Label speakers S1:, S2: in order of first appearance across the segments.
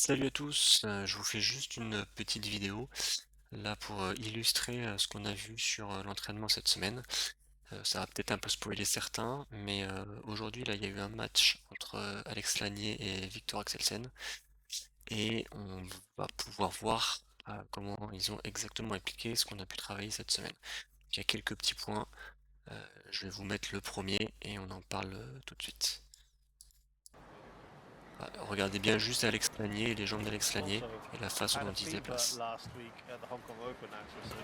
S1: Salut à tous, je vous fais juste une petite vidéo là pour illustrer ce qu'on a vu sur l'entraînement cette semaine. Ça va peut-être un peu spoiler certains, mais aujourd'hui là il y a eu un match entre Alex Lanier et Victor Axelsen et on va pouvoir voir comment ils ont exactement appliqué ce qu'on a pu travailler cette semaine. Il y a quelques petits points, je vais vous mettre le premier et on en parle tout de suite. Regardez bien juste Alex Lanier et les jambes d'Alex Lanier et la façon
S2: Had
S1: dont
S2: a
S1: il se
S2: fever
S1: déplace.
S2: last week at the Hong Kong Open, Axelsen.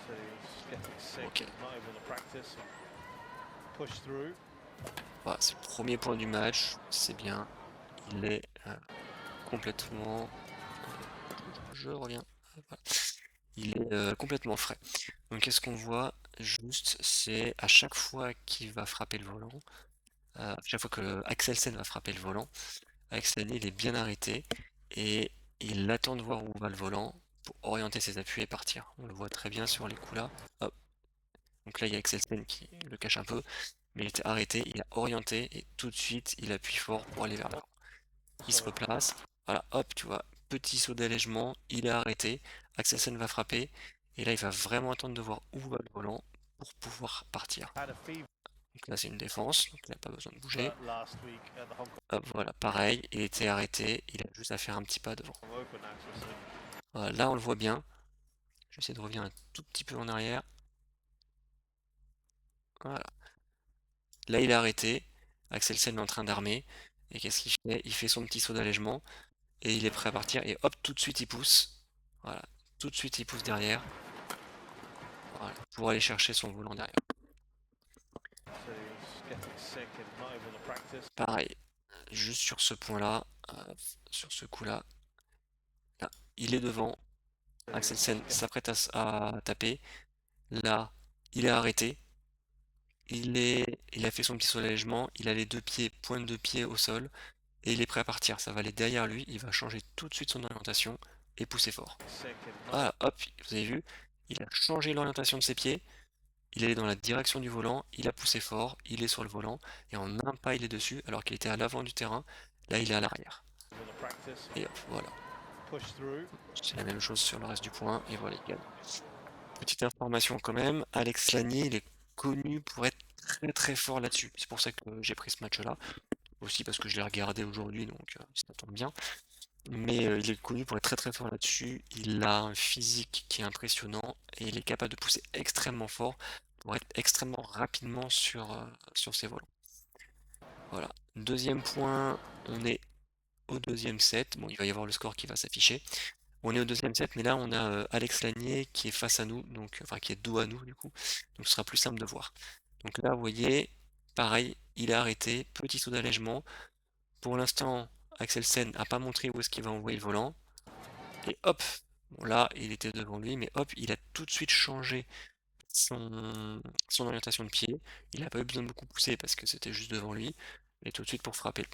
S2: So he's getting sick
S1: Ok.
S2: and not able to practice and push through.
S1: Voilà, c'est le premier point du match, c'est bien. Il est complètement... je reviens. Voilà. Il est complètement frais. Donc qu'est-ce qu'on voit juste, c'est à chaque fois qu'il va frapper le volant, à chaque fois que Axelsen va frapper le volant, Axelsen il est bien arrêté et il attend de voir où va le volant pour orienter ses appuis et partir. On le voit très bien sur les coups là. Hop. Donc là il y a Axelsen qui le cache un peu, mais il était arrêté, il a orienté et tout de suite il appuie fort pour aller vers l'avant. Il se replace, voilà, hop, tu vois, petit saut d'allègement, il est arrêté, Axelsen va frapper, et là il va vraiment attendre de voir où va le volant pour pouvoir partir.
S2: Had a fever
S1: Donc là c'est une défense, donc il n'a pas besoin de bouger.
S2: last week at the Hong
S1: Hop, voilà, pareil, il était arrêté, il a juste à faire un petit pas devant.
S2: Kong Open, Axelsen.
S1: Voilà, là on le voit bien, je vais essayer de revenir un tout petit peu en arrière. Voilà, là il est arrêté, Axelsen est en train d'armer, et qu'est-ce qu'il fait? Il fait son petit saut d'allègement, et il est prêt à partir, et hop, tout de suite il pousse. Voilà, tout de suite il pousse derrière. Voilà, pour aller chercher son volant derrière.
S2: So he's getting sick and not able to practice.
S1: Pareil, juste sur ce point-là, sur ce coup-là, là, il est devant, Axelsen s'apprête à taper, là, il est arrêté, il a fait son petit soulèvement, il a les deux pieds, pointe de pied au sol, et il est prêt à partir, ça va aller derrière lui, il va changer tout de suite son orientation, et pousser fort. Voilà, hop, vous avez vu, il a changé l'orientation de ses pieds, il est dans la direction du volant, il a poussé fort, il est sur le volant, et en un pas il est dessus, alors qu'il était à l'avant du terrain, là il est à l'arrière. Et hop, voilà. C'est la même chose sur le reste du point, et voilà, il gagne. Petite information quand même, Alex Lanier, il est connu pour être très très fort là-dessus. C'est pour ça que j'ai pris ce match-là, aussi parce que je l'ai regardé aujourd'hui, donc ça tombe bien. Mais il est connu pour être très très fort là-dessus, il a un physique qui est impressionnant, et il est capable de pousser extrêmement fort, pour être extrêmement rapidement sur ses volants. Voilà. Deuxième point, on est au deuxième set. Bon, il va y avoir le score qui va s'afficher. On est au deuxième set, mais là on a Alex Lanier qui est face à nous, donc enfin qui est dos à nous du coup, donc ce sera plus simple de voir. Donc là, vous voyez, pareil, il est arrêté, petit saut d'allègement. Pour l'instant, Axelsen n'a pas montré où est-ce qu'il va envoyer le volant. Et hop, bon là, il était devant lui, mais hop, il a tout de suite changé son orientation de pied. Il n'a pas eu besoin de beaucoup pousser parce que c'était juste devant lui. Et tout de suite pour frapper.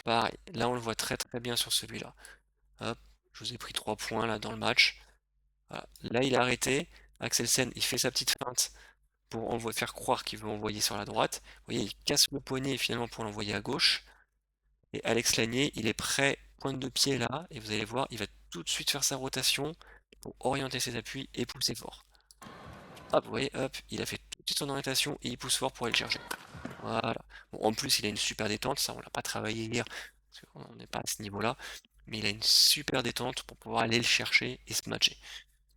S1: Pareil, là on le voit très très bien sur celui-là. Hop, je vous ai pris 3 points là dans le match. Voilà. Là il est arrêté. Axelsen il fait sa petite feinte pour faire croire qu'il veut envoyer sur la droite. Vous voyez, il casse le poignet finalement pour l'envoyer à gauche. Et Alex Lanier, il est prêt, pointe de pied là, et vous allez voir, il va tout de suite faire sa rotation pour orienter ses appuis et pousser fort. Hop, vous voyez, hop, il a fait tout de suite son orientation et il pousse fort pour aller le chercher. Voilà. Bon, en plus, il a une super détente, ça on l'a pas travaillé hier, parce qu'on n'est pas à ce niveau-là, mais il a une super détente pour pouvoir aller le chercher et se matcher.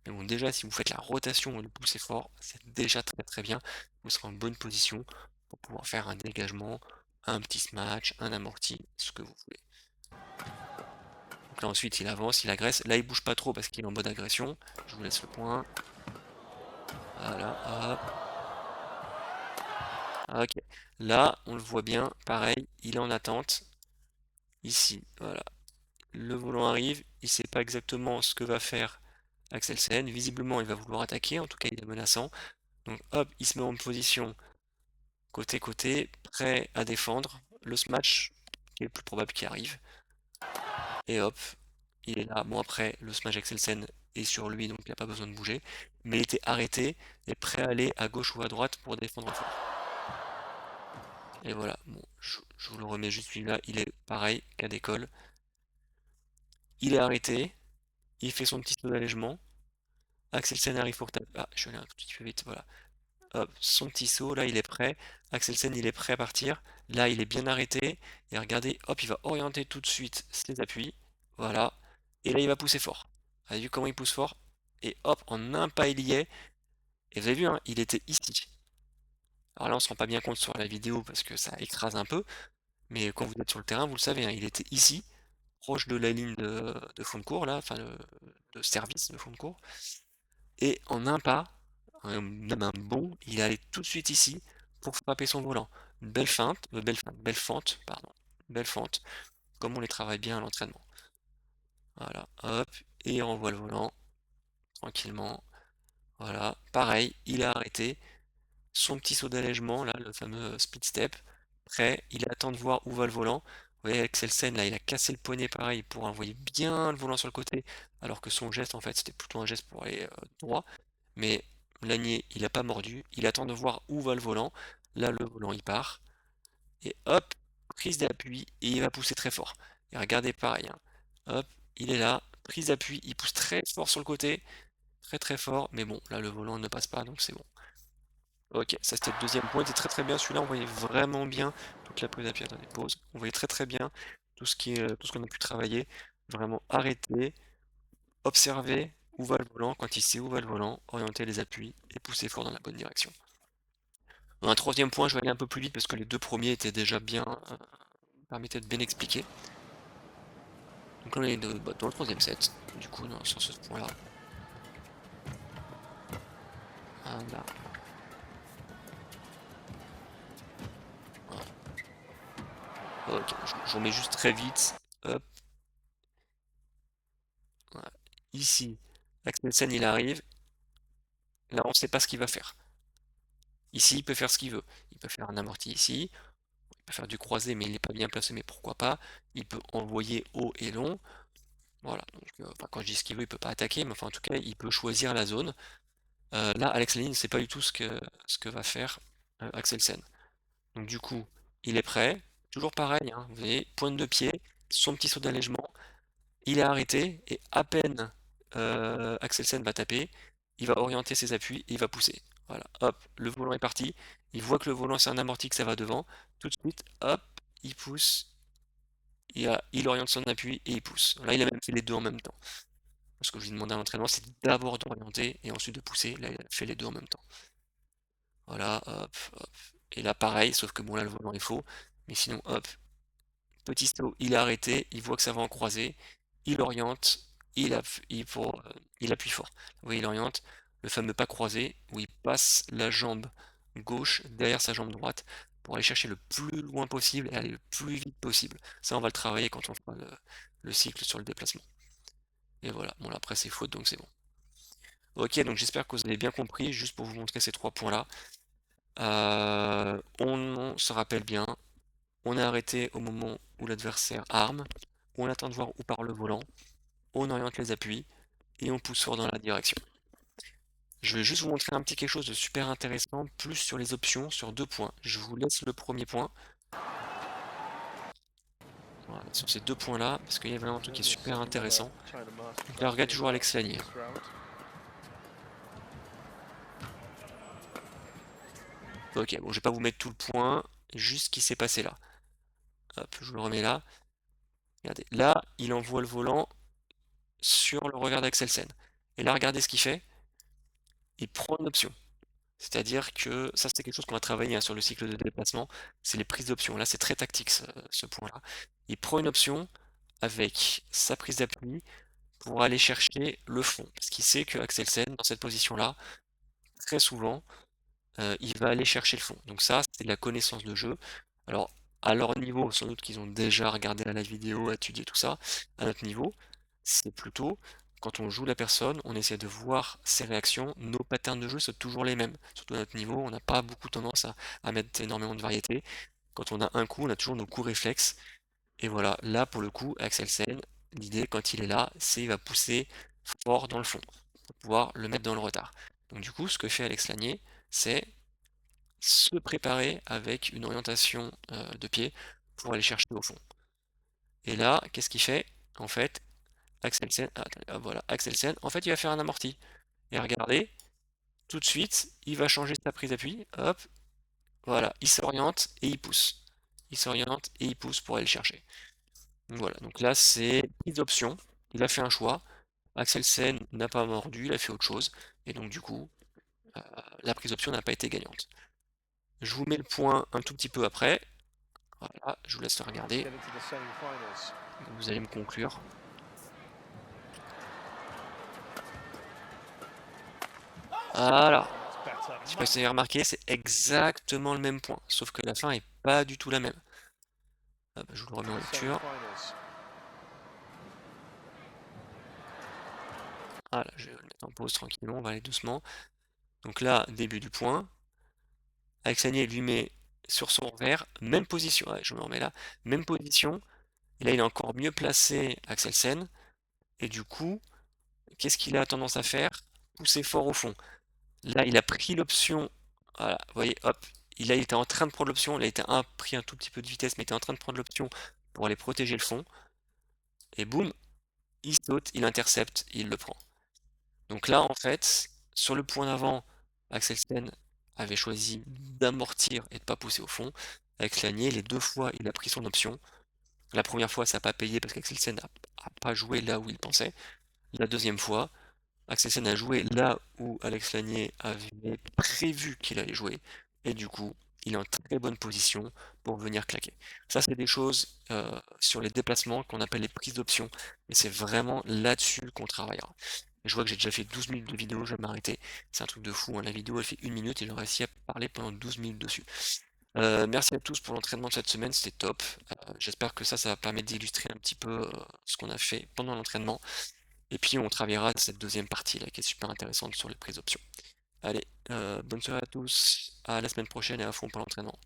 S1: Mais bon, déjà, si vous faites la rotation et le poussez fort, c'est déjà très très bien. Vous serez en bonne position pour pouvoir faire un dégagement, un petit smash, un amorti, ce que vous voulez. Donc là ensuite il avance, il agresse. Là il bouge pas trop parce qu'il est en mode agression. Je vous laisse le point. Voilà, hop. Ok. Là, on le voit bien, pareil, il est en attente. Ici, voilà. Le volant arrive, il sait pas exactement ce que va faire Axelsen. Visiblement, il va vouloir attaquer, en tout cas il est menaçant. Donc hop, il se met en position côté-côté, prêt à défendre. Le smash, qui est le plus probable qui arrive. Et hop, il est là. Bon après, le smash Axelsen est sur lui, donc il n'a pas besoin de bouger. Mais il était arrêté et prêt à aller à gauche ou à droite pour défendre fort. Et voilà, bon, je vous le remets juste celui-là, il est pareil, cas d'école. Il est arrêté, il fait son petit saut d'allègement. Axelsen arrive pour taper. Ah, je suis allé un tout petit peu vite, voilà. Hop, son petit saut, là il est prêt. Axelsen il est prêt à partir. Là il est bien arrêté. Et regardez, hop, il va orienter tout de suite ses appuis. Voilà. Et là il va pousser fort. Vous avez vu comment il pousse fort? Et hop, en un pas il y est. Et vous avez vu, hein, il était ici. Alors là on se rend pas bien compte sur la vidéo parce que ça écrase un peu. Mais quand vous êtes sur le terrain, vous le savez, hein, il était ici, proche de la ligne de fond de cours, là, enfin de service de fond de cours. Et en un pas, même un bond, il est allé tout de suite ici pour frapper son volant. Une belle feinte, belle fente, pardon, belle fente, comme on les travaille bien à l'entraînement. Voilà, hop, et il renvoie le volant, tranquillement. Voilà, pareil, il a arrêté. Son petit saut d'allègement, là, le fameux speed step, prêt, il attend de voir où va le volant. Vous voyez, Axelsen, là, il a cassé le poignet pareil pour envoyer bien le volant sur le côté, alors que son geste, en fait, c'était plutôt un geste pour aller droit. Mais Lanier, il n'a pas mordu, il attend de voir où va le volant. Là, le volant, il part. Et hop, prise d'appui, et il va pousser très fort. Et regardez, pareil, hein. Hop, il est là, prise d'appui, il pousse très fort sur le côté, très très fort, mais bon, là, le volant ne passe pas, donc c'est bon. Ok, ça c'était le deuxième point, il était très très bien. Celui-là, on voyait vraiment bien toute la prise d'appui. Attendez, pause. On voyait très très bien tout ce tout ce qu'on a pu travailler. Vraiment arrêter, observer où va le volant. Quand il sait où va le volant, orienter les appuis et pousser fort dans la bonne direction. Dans un troisième point, je vais aller un peu plus vite parce que les deux premiers étaient déjà bien, permettaient de bien expliquer. Donc là, on est dans le troisième set, du coup, sur ce point-là. Voilà. Ok, je remets juste très vite. Hop. Voilà. Ici, Axelsen, il arrive. Là, on ne sait pas ce qu'il va faire. Ici, il peut faire ce qu'il veut. Il peut faire un amorti ici. Il peut faire du croisé, mais il n'est pas bien placé, mais pourquoi pas. Il peut envoyer haut et long. Voilà. Donc, enfin, quand je dis ce qu'il veut, il peut pas attaquer, mais enfin, en tout cas, il peut choisir la zone. Là, Alex Lane ne sait pas du tout ce que va faire Axelsen. Donc du coup, il est prêt. Toujours pareil, hein, vous voyez, pointe de pied, son petit saut d'allègement. Il est arrêté et à peine Axelsen va taper, il va orienter ses appuis et il va pousser. Voilà, hop, le volant est parti. Il voit que le volant c'est un amorti, que ça va devant. Tout de suite, hop, il pousse, il oriente son appui et il pousse. Là, il a même fait les deux en même temps. Ce que je lui demandais à l'entraînement, c'est d'abord d'orienter et ensuite de pousser. Là, il a fait les deux en même temps. Voilà, hop, hop. Et là, pareil, sauf que bon, là, le volant est faux. Mais sinon, hop, petit saut, il est arrêté, il voit que ça va en croiser, il oriente, il appuie fort. Vous voyez, il oriente, le fameux pas croisé, où il passe la jambe gauche derrière sa jambe droite pour aller chercher le plus loin possible et aller le plus vite possible. Ça, on va le travailler quand on fera le cycle sur le déplacement. Et voilà, bon là après c'est faute, donc c'est bon. Ok, donc j'espère que vous avez bien compris, juste pour vous montrer ces trois points-là. On se rappelle bien, on est arrêté au moment où l'adversaire arme, on attend de voir où part le volant, on oriente les appuis et on pousse fort dans la direction. Je vais juste vous montrer un petit quelque chose de super intéressant, plus sur les options, sur deux points. Je vous laisse le premier point. Voilà, sur ces deux points-là, parce qu'il y a vraiment un truc qui est super intéressant. Donc là, regarde toujours Alex Lanier. Ok, bon, je vais pas vous mettre tout le point, juste ce qui s'est passé là. Hop, je le remets là. Regardez, là, il envoie le volant sur le regard d'Axelsen. Et là, regardez ce qu'il fait. Il prend une option. C'est-à-dire que ça, c'est quelque chose qu'on va travailler hein, sur le cycle de déplacement, c'est les prises d'options. Là, c'est très tactique ce point-là. Il prend une option avec sa prise d'appui pour aller chercher le fond. Parce qu'il sait que Axelsen, dans cette position-là, très souvent, il va aller chercher le fond. Donc ça, c'est de la connaissance de jeu. Alors, à leur niveau, sans doute qu'ils ont déjà regardé la vidéo, étudié tout ça. À notre niveau, c'est plutôt, quand on joue la personne, on essaie de voir ses réactions. Nos patterns de jeu sont toujours les mêmes. Surtout à notre niveau, on n'a pas beaucoup tendance à mettre énormément de variété. Quand on a un coup, on a toujours nos coups réflexes. Et voilà, là, pour le coup, Axelsen, l'idée, quand il est là, c'est il va pousser fort dans le fond, pour pouvoir le mettre dans le retard. Donc du coup, ce que fait Alex Lanier, c'est se préparer avec une orientation de pied pour aller chercher au fond. Et là, qu'est-ce qu'il fait? En fait, Axelsen, ah, attendez, ah, voilà, Axelsen, en fait, il va faire un amorti. Et regardez, tout de suite, il va changer sa prise d'appui, hop, voilà, il s'oriente et il pousse. Il s'oriente et il pousse pour aller le chercher. Donc voilà, donc là, c'est prise d'option. Il a fait un choix. Axelsen n'a pas mordu, il a fait autre chose. Et donc, du coup, la prise d'option n'a pas été gagnante. Je vous mets le point un tout petit peu après. Voilà, je vous laisse le regarder.
S2: Get into the semi-finals.
S1: Vous allez me conclure. Voilà.
S2: That's better.
S1: Je sais pas si vous avez remarqué, c'est exactement le même point, sauf que la fin est pas du tout la même. Ah bah, je vous le remets en lecture.
S2: Semi-finals.
S1: Voilà, je vais le mettre en pause tranquillement, on va aller doucement. Donc là, début du point. Alexanier lui met sur son revers, même position, ouais, je me remets là, même position. Et là, il est encore mieux placé, Axelsen. Et du coup, qu'est-ce qu'il a tendance à faire? Pousser fort au fond. Là, il a pris l'option. Voilà, vous voyez, hop. Il était en train de prendre l'option. Il a pris un tout petit peu de vitesse, mais il était en train de prendre l'option pour aller protéger le fond. Et boum, il saute, il intercepte, il le prend. Donc là, en fait, sur le point d'avant, Axelsen avait choisi d'amortir et de ne pas pousser au fond. Avec Lanier, les deux fois, il a pris son option. La première fois, ça n'a pas payé parce qu'Axelsen n'a pas joué là où il pensait. La deuxième fois, Axelsen a joué là où Alex Lanier avait prévu qu'il allait jouer. Et du coup, il est en très bonne position pour venir claquer. Ça, c'est des choses sur les déplacements qu'on appelle les prises d'options. Et c'est vraiment là-dessus qu'on travaillera. Et je vois que j'ai déjà fait 12 minutes de vidéo, je vais m'arrêter. C'est un truc de fou, hein. La vidéo, elle fait 1 minute et j'ai réussi à parler pendant 12 minutes dessus. Merci à tous pour l'entraînement de cette semaine, c'était top. J'espère que ça va permettre d'illustrer un petit peu ce qu'on a fait pendant l'entraînement. Et puis on travaillera cette deuxième partie là qui est super intéressante sur les prises d'options. Allez, bonne soirée à tous, à la semaine prochaine et à fond pour l'entraînement.